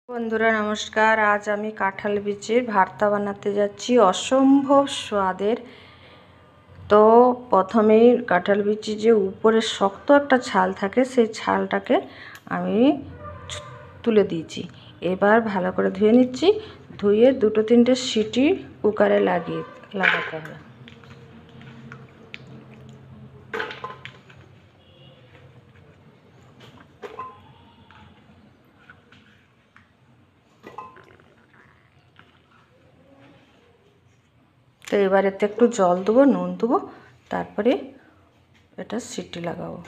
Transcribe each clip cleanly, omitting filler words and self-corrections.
বন্ধুরা নমস্কার। আজ আমি কাঁঠাল বীজের ভর্তা বানাতে যাচ্ছি, অসম্ভব স্বাদের। তো প্রথমেই কাঁঠাল বীজের যে উপরে শক্ত একটা ছাল থাকে সেই ছালটাকে আমি তুলে দিয়েছি। এবার ভালো করে ধুয়ে নিচ্ছি। ধুয়ে দুটো তিনটে সিটি কুকারে লাগাতে হবে। তো এবার এতে একটু জল দেবো, নুন দেবো, তারপরে এটা সিটি লাগাবো।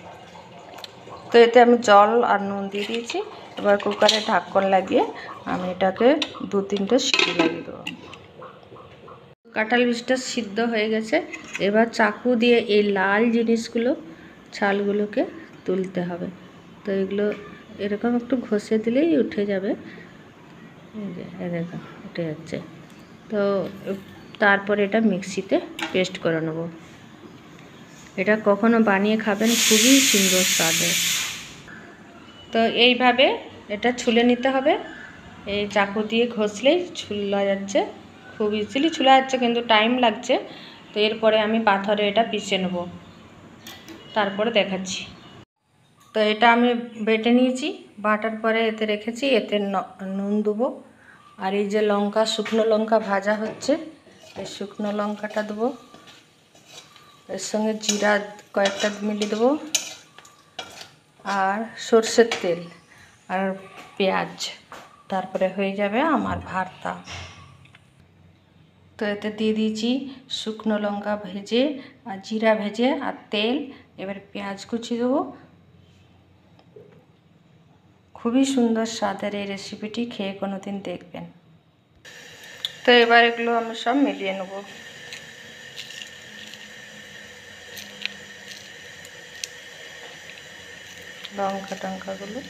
তো এতে আমি জল আর নুন দিয়ে দিয়েছি। এবার কুকারে ঢাকন লাগিয়ে আমি এটাকে দু তিনটে সিটি লাগিয়ে দেবো। কাঁঠাল বীজটা সিদ্ধ হয়ে গেছে। এবার চাকু দিয়ে এই লাল জিনিসগুলো ছালগুলোকে তুলতে হবে। তো এগুলো এরকম একটু ঘষে দিলেই উঠে যাবে। এই যে এরকম উঠে যাচ্ছে। তো তারপরে এটা মিক্সিতে পেস্ট করে নেব। এটা কখনো বানিয়ে খাবেন, খুবই সুন্দর স্বাদের। তো এইভাবে এটা ছুলে নিতে হবে। এই চাকু দিয়ে ঘষলেই ছুলা যাচ্ছে, খুব ইজিলি ছুলা যাচ্ছে, কিন্তু টাইম লাগছে। তো এরপরে আমি পাথরে এটা পিষে নেব, তারপরে দেখাচ্ছি। তো এটা আমি বেটে নিয়েছি। বাটার পরে এতে রেখেছি। এতে নুন দেবো, আর এই যে লঙ্কা, শুকনো লঙ্কা ভাজা হচ্ছে, এই শুকনো লঙ্কাটা দেবো। এর সঙ্গে জিরা কয়েকটা মিলিয়ে দেবো, আর সর্ষের তেল আর পেঁয়াজ। তারপরে হয়ে যাবে আমার ভর্তা। তো এতে দিয়ে দিয়েছি শুকনো লঙ্কা ভেজে আর জিরা ভেজে আর তেল। এবার পেঁয়াজ কুচি দেবো। খুবই সুন্দর স্বাদের এই রেসিপিটি, খেয়ে কোনো দিন দেখবেন। তো এবার এগুলো আমি সব মিলিয়ে নেব। লঙ্কা টঙ্কাগুলো